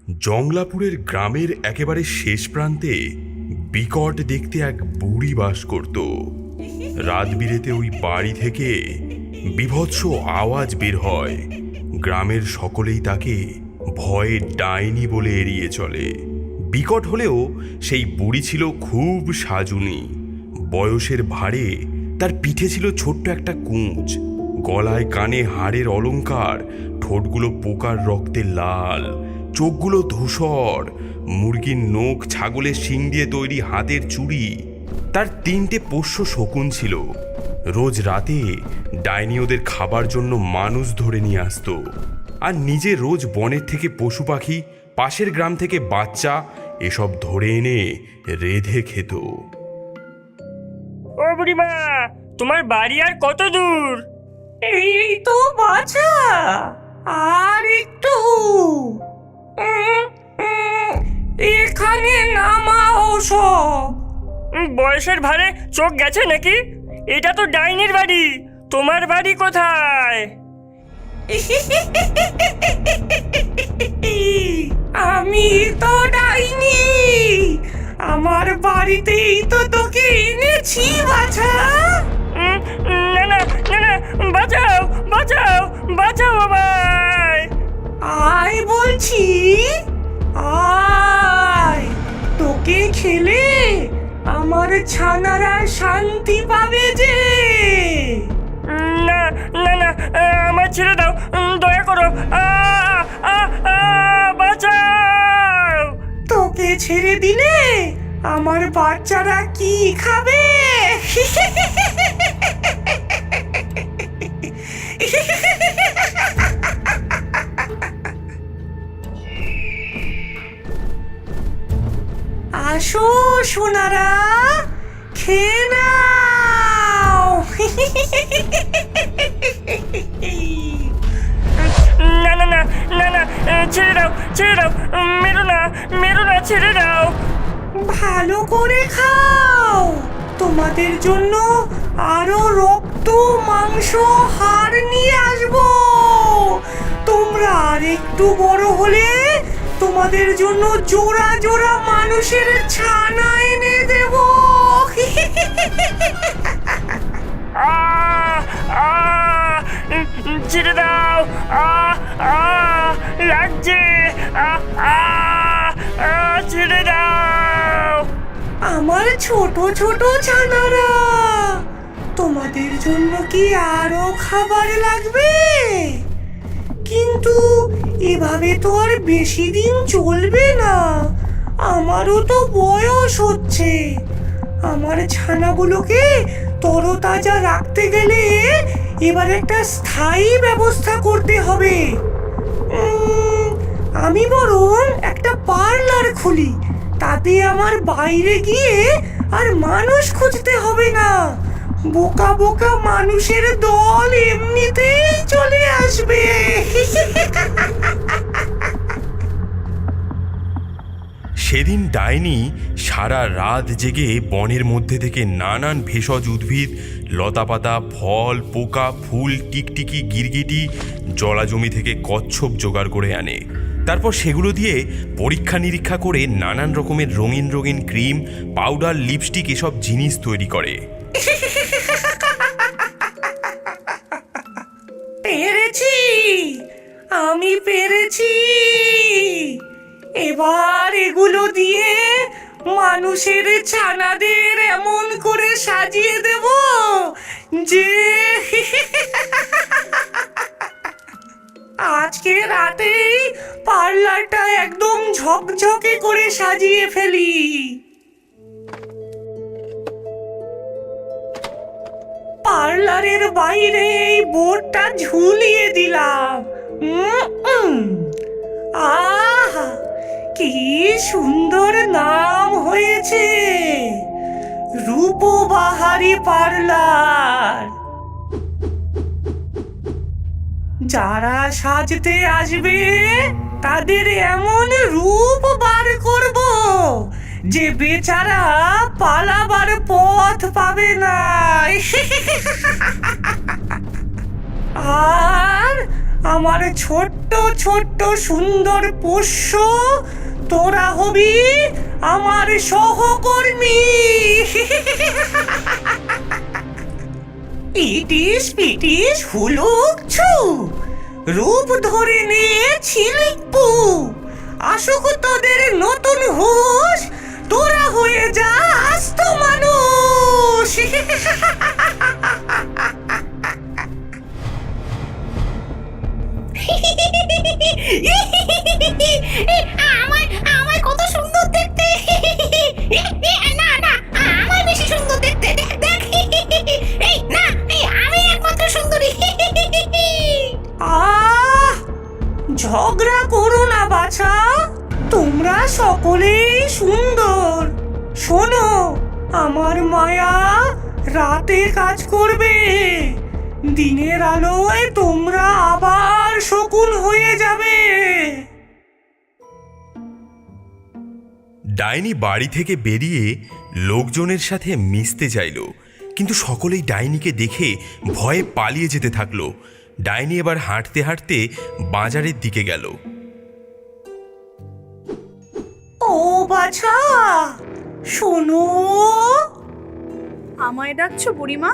জংলাপুরের গ্রামের একেবারে শেষ প্রান্তে বিকট দেখতে এক বুড়ি বাস করত। রাত বিরেতে ওই বাড়ি থেকে বীভৎস আওয়াজ বের হয়। গ্রামের সকলেই তাকে ভয়ে ডাইনি বলে এড়িয়ে চলে। বিকট হলেও সেই বুড়ি ছিল খুব সাজুনি। বয়সের ভারে তার পিঠে ছিল ছোট্ট একটা কুঁচ, গলায় কানে হাড়ের অলংকার, ঠোঁটগুলো পোকার রক্তে লাল, চোখগুলো ধূসর, মুরগির নখ, ছাগলের শিং দিয়ে তৈরি হাতের চুড়ি। তার 3টে পোষ্য শকুন ছিল। রোজ রাতে ডাইনি ওদের খাবার জন্য মানুষ ধরে নিয়ে আসতো, আর নিজে রোজ বনের থেকে পশু পাখি, পাশের গ্রাম থেকে বাচ্চা এসব ধরে এনে রেঁধে খেত। ও বুড়িমা, তোমার বাড়ি আর কত দূর? এই তো বাছা, আর একটু। এখানে নামাও সব। বয়সের ভারে চোখ গেছে নাকি? এটা তো ডাইনির বাড়ি, তোমার বাড়ি কোথায়? আমি তো ডাইনি, আমার বাড়িতেই তো তোকে এনেছি বাছা। না না না না, বাঁচাও বাঁচাও বাঁচাও আমায়। আয় বলছি, আয়। তোকে খেলে আমার ছানারা শান্তি পাবে যে। না না না, আমার ছেড়ে দাও, দয়া করো, বাঁচাও। তোকে ছেড়ে দিলে আমার বাচ্চারা কি খাবে? আসো সোনারা, খেয়ে নাও। না না না না না, ছেড়ে দাও ছেড়ে দাও, মেরো না মেরো না, ছেড়ে দাও। ভালো করে খাও, তোমাদের জন্য আরো রক্ত, মাংস, হাড় নিয়ে আসবো। তোমরা আর একটু বড় হলে তোমাদের জন্য জোড়া জোড়া মানুষের ছানা এনে দেব। ছেড়ে দাও, লাগছে, ছেড়ে দাও। আমার ছোট ছোট ছানারা, তোমাদের জন্য কি আরো খাবার লাগবে? কিন্তু এভাবে তো আর বেশি দিন চলবে না, আমারও তো বয়স হচ্ছে। আমার ছানাগুলোকে তরতাজা রাখতে গেলে এবার একটা স্থায়ী ব্যবস্থা করতে হবে। আমি বরং একটা পার্লার খুলি, তাতে আমার বাইরে গিয়ে আর মানুষ খুঁজতে হবে না। বোকা বোকা মানুষের দল এমনিতেই চলে আসবে। সেদিন ডাইনি সারা রাত জেগে বনের মধ্যে থেকে নানান ভেষজ উদ্ভিদ, লতাপাতা, ফল, পোকা, ফুল, টিকটিকি, গিরগিটি, জলাজমি থেকে কচ্ছপ জোগাড় করে আনে। তারপর সেগুলো দিয়ে পরীক্ষা নিরীক্ষা করে নানান রকমের রঙিন রঙিন ক্রিম, পাউডার, লিপস্টিক এসব জিনিস তৈরি করে। পেরেছি, আমি পেরেছি। এবার এগুলো দিয়ে মানুষের ছানাদের এমন করে সাজিয়ে দেব যে আজকে রাতেই পার্লারটা একদম ঝকঝকে করে সাজিয়ে ফেলি। পার্লারের বাইরে এই বোর্ডটা ঝুলিয়ে দিলাম। আহা, কি সুন্দর নাম হয়েছে, রূপবাহারি পার্লার। যারা সাজতে আসবে তাদের এমন রূপ বার করব যে বেচারা পালাবার পথ পাবে না। আর আমার ছোট্ট ছোট্ট সুন্দর পোষ্য, তোরা হবি আমার সহকর্মী। ইটিস পিটিস হুলুক ছু, রূপ ধরে নিয়ে ছিলিকপু, আসুক তোদের নতুন হুঁশ, তোরা হয়ে যা আস্ত মানুষ। আমায় কত সুন্দর দেখতে। না না, আমায় বেশি সুন্দর দেখতে। দেখ দেখ, এই না, আমি একমাত্র সুন্দরী। আহ, ঝগড়া করো না বাছা, তোমরা সকলেই সুন্দর। শোনো, আমার মায়া রাতে কাজ করবে, দিনের আলোয় তোমরা আবার শকুন হয়ে যাবে। ডাইনি বাড়ি থেকে বেরিয়ে লোকজনের সাথে মিশতে চাইল, কিন্তু সকলেই ডাইনিকে দেখে ভয়ে পালিয়ে যেতে থাকলো। ডাইনি এবার হাঁটতে হাঁটতে বাজারের দিকে গেল। ও বাছা, শোনো। আমায় ডাকছো বুড়িমা?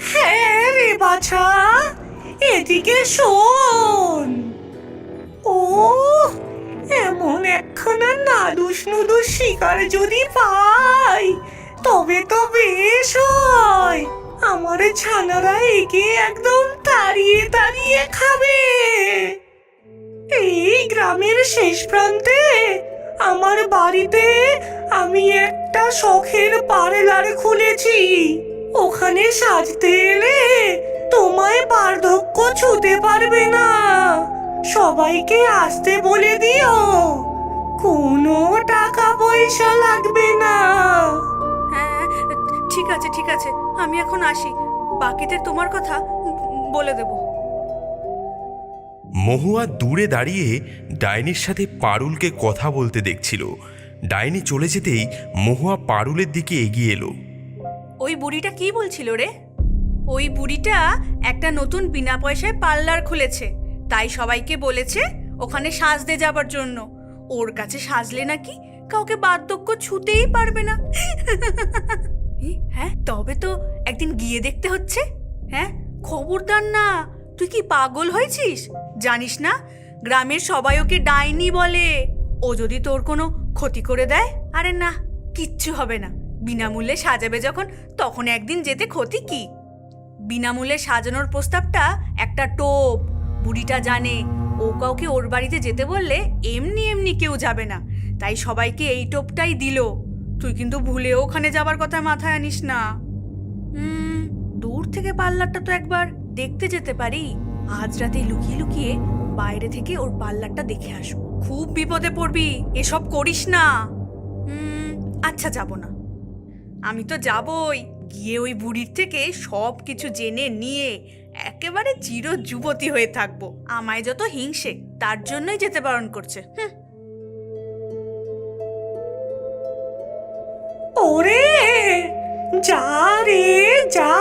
হ্যাঁ রে বাছা, এদিকে শোন। ও, এমন একখানা নাদুস নুদুস শিকার যদি পাই তবে তো বেশ হয়। আমার ছানারা একে একদম তাড়িয়ে তাড়িয়ে খাবে। এই গ্রামের শেষ প্রান্তে আমার বাড়িতে আমি একটা শখের পার্লার খুলেছি। ওখানে সাজতে এলে তোমায় বার্ধক্য ছুতে পারবে না। সবাইকে আসতে বলে দিও, কোনো টাকা পয়সা লাগবে না। হ্যাঁ, ঠিক আছে ঠিক আছে, আমি এখন আসি, বাকিদের তোমার কথা বলে দেব। মহুয়া দূরে দাঁড়িয়ে ডাইনির সাথে পারুলকে কথা বলতে দেখছিল। ডাইনি চলে যেতেই মহুয়া পারুলের দিকে এগিয়ে এলো। ওই বুড়িটা কি বলছিল রে? ওই বুড়িটা একটা নতুন বিনা পয়সায় পার্লার খুলেছে, তাই সবাইকে বলেছে ওখানে সাজতে যাবার জন্য। ওর কাছে সাজলে নাকি কাউকে বার্ধক্য ছুতেই পারবে না। হ্যাঁ, তবে তো একদিন গিয়ে দেখতে হচ্ছে। হ্যাঁ, খবরদার না, তুই কি পাগল হয়েছিস? জানিস না, গ্রামের সবাই ওকে ডাইনি বলে। ও যদি তোর কোনো ক্ষতি করে দেয়? আরে না, কিচ্ছু হবে না। বিনামূল্যে সাজাবে যখন, তখন একদিন যেতে ক্ষতি কি? বিনামূল্যে সাজানোর প্রস্তাবটা একটা টোপ। বুড়িটা জানে ও কাউকে ওর বাড়িতে যেতে বললে এমনি এমনি কেউ যাবে না, তাই সবাইকে এই টোপটাই দিল। তুই কিন্তু ভুলেও ওখানে যাবার কথা মাথায় আনিস না। দূর থেকে পার্লারটা তো একবার দেখতে যেতে পারি। আজ রাতে লুকিয়ে লুকিয়ে বাইরে থেকে ওর পার্লারটা দেখে আসবো। খুব বিপদে পড়বি, এসব করিস না। আচ্ছা, যাব না। আমি তো যাবই, গিয়ে ওই বুড়ির থেকে সব কিছু জেনে নিয়ে একেবারে চির যুবতী হয়ে থাকবো। আমায় যত হিংসে, তার জন্যই যেতে বারণ করছে। ওরে যা রে যা,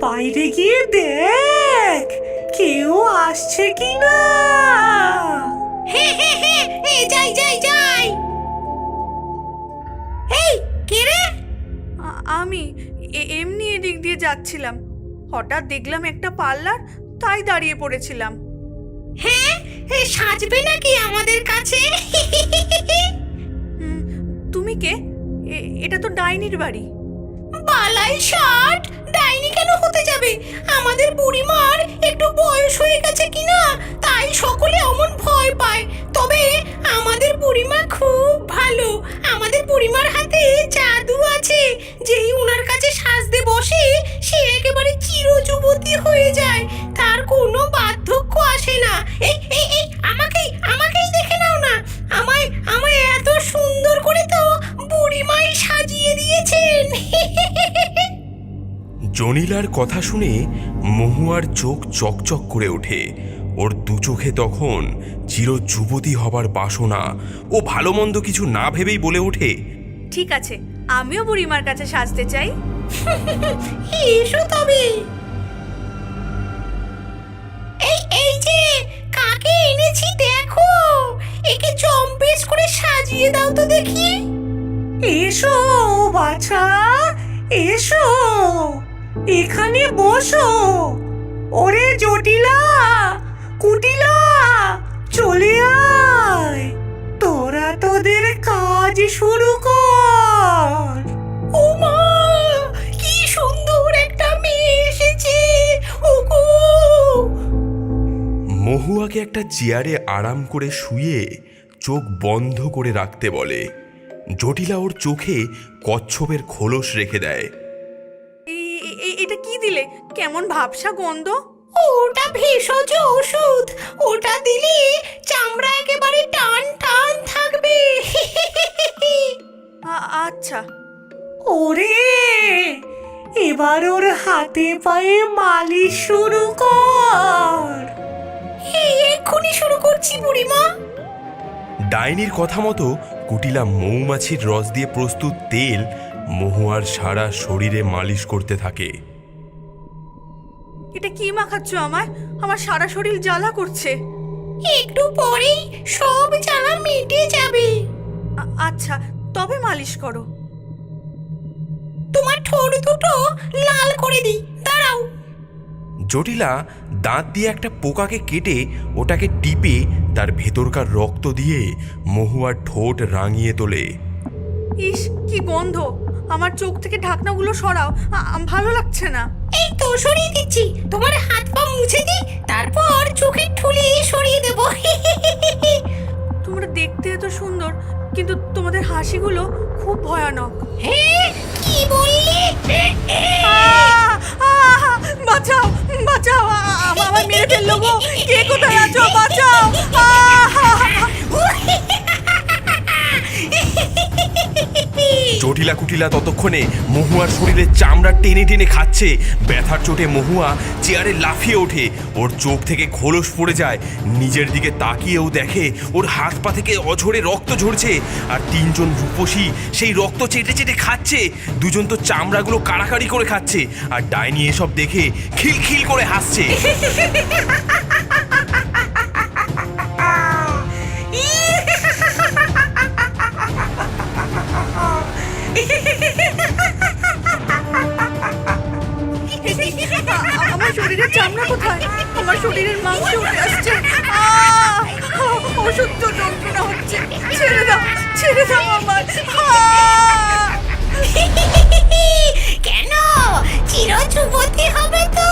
বাইরে গিয়ে দেখ কেউ আসছে কিনা। যাই যাই যাই। এই কে রে? আমি এমনি এদিক দিয়ে যাচ্ছিলাম, হঠাৎ দেখলাম একটা পার্লার, তাই দাঁড়িয়ে পড়েছিলাম। হ্যাঁ, সাজবে নাকি আমাদের কাছে? তুমি কে? এটা তো ডাইনির বাড়ি। বালাই ষাট, ডাইনি কেন হতে যাবে? আমাদের বুড়িমার একটু বয়স হয়ে গেছে কিনা, তাই সকলে অমন ভয় পায়। তবে আমাদের বুড়িমা খুব ভালো। আমাদের বুড়িমার হাতে জাদু আছে, যেই উনার কাছে সাজতে বসে সে একেবারে চিরযুবতী হয়ে যায়, তার কোনো বার্ধক্য আসে না। এই এই এই, আমাকেই দেখে নাও না, আমায় এত সুন্দর করে তো বুড়িমাই সাজিয়ে দিয়েছেন। জনিলার কথা শুনে মহুয়ার চোখ চকচক করে ওঠে। ওর দু চোখে তখন চির যুবতী হবার বাসনা। ও ভালো মন্দ কিছু না ভেবেই বলে ওঠে, ঠিক আছে, আমিও বুড়িমার কাছে সাজতে চাই। এসো তবে। এই ছড়িয়ে দাও তো দেখি। এসো বাছা, এসো, এখানে বসো। ওরে জটিলা, কুটিলা, চলে আয়, তোরা তোদের কাজ শুরু কর। ও মা, কি সুন্দর একটা মেয়ে এসেছে। ওগো, মহুয়াকে একটা চেয়ারে আরাম করে শুয়ে চোখ বন্ধ করে রাখতে বলে। জটিলা ওর চোখে কচ্ছপের খোলস রেখে দেয়। এটা কি দিলে? কেমন ভাবসা গন্ধ। ওটা ভেষজ ওষুধ, ওটা দিলে চামড়া একেবারে টান টান থাকবে। আচ্ছা। ওরে, এবার ওর হাতে পায়ে মালিশ শুরু কর। এক্ষুনি শুরু করছি বুড়িমা। ডাইনির কথা মতো কুটিলা মৌমাছির রস দিয়ে প্রস্তুত তেল মহুয়ার সারা শরীরে মালিশ করতে থাকে। এটা কি মাখাচ্ছ আমায়? আমার সারা শরীর জ্বালা করছে। একটু পরেই সব জ্বালা মিটে যাবে। আচ্ছা, তবে মালিশ করো। তোমার ঠোঁট দুটো লাল করে দিই, দাঁড়াও। জটিলা দাঁত দিয়ে একটা পোকাকে কেটে ওটাকে টিপে তার ভেতরকার রক্ত দিয়ে মহুয়ার ঠোঁট রাঙিয়ে তোলে। ইস, কি গন্ধ! আমার চোখ থেকে ঢাকনাগুলো সরাও, ভালো লাগছে না। এই তো সরিয়ে দিচ্ছি, তোমার হাত পা মুছে দিই, তারপর চোখের ঠুলি সরিয়ে দেব। তোমরা দেখতে এত সুন্দর, কিন্তু তোমাদের হাসিগুলো খুব ভয়ানক। কি বললি? বাঁচাও, বাঁচাও, আমার মেরে ফেললো গো। কে কোথায় আছো? বাঁচাও! জটিলা কুটিলা ততক্ষণে মহুয়ার শরীরে চামড়া টেনে টেনে খাচ্ছে। ব্যথার চোটে মহুয়া চেয়ারে লাফিয়ে ওঠে। ওর চোখ থেকে খোলস পড়ে যায়। নিজের দিকে তাকিয়েও দেখে ওর হাত পা থেকে অঝরে রক্ত ঝরছে, আর তিনজন রূপসী সেই রক্ত চেটে চেটে খাচ্ছে। দুজন তো চামড়াগুলো কাড়াকাড়ি করে খাচ্ছে, আর ডাইনি এসব দেখে খিলখিল করে হাসছে। আমার শরীরের চামড়া কোথায়? আমার শরীরের মাংস উঠে আসছে। অসহ্য যন্ত্রণা হচ্ছে। ছেড়ে দাও, ছেড়ে দাও আমার। কেন? চির যুবতী হবে তো?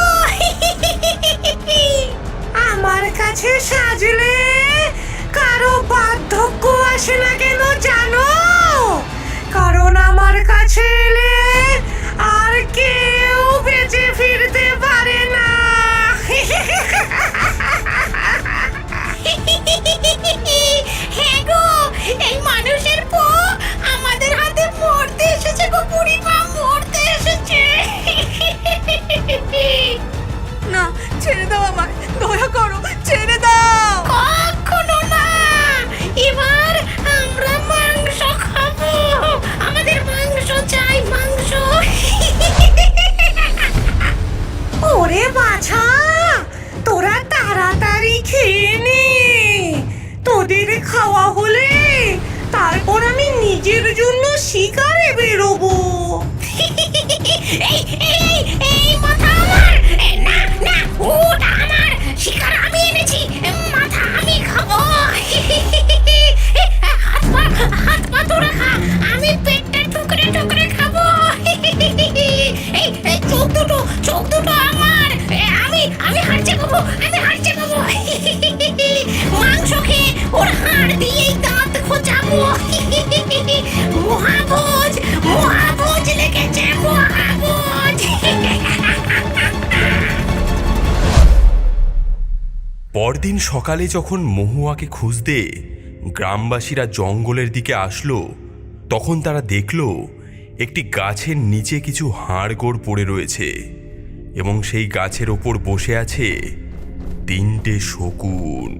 আমার কাছে সাজলে কারো বার্ধক্য আসে না কেন জানো? কারণ আমার কাছে এলে আর কেউ বেঁচে ফিরতে পারে না। হ্যাঁ গো, এই মানুষের পো আমাদের হাতে মরতে এসেছে গো বুড়িমা, মরতে এসেছে। না, ছেড়ে দাও আমায়, দয়া করো, ছেড়ে দাও। কখনো না, এবার আমরা মাংস খাবো। আমাদের মাংস চাই, মাংস। ওরে বাছা, তোরা তাড়াতাড়ি খেয়ে নে। তোদের খাওয়া হলে তারপর আমি নিজের জন্য শিকারে বেরোবো। এই মাথা আমার! না না, ওটা আমার শিকার, আমি এনেছি। মাথা আমি খাবো। হাত পা তোরা খা, আমি পেটটা টুকরে টুকরে খাবো। এই চোখ দুটো আমার। আমি হারচে খাবো, আমি হারচে খাবো। মাংস খেয়ে ওর হাড় দিয়েই দাঁত খোঁচাবো। মহাভোজ, মহাভোজ লেগেছে, মহাভোজ। পরদিন সকালে যখন মহুয়াকে খুঁজতে গ্রামবাসীরা জঙ্গলের দিকে আসলো, তখন তারা দেখল একটি গাছের নিচে কিছু হাড়গোড় পড়ে রয়েছে, এবং সেই গাছের ওপর বসে আছে 3টে শকুন।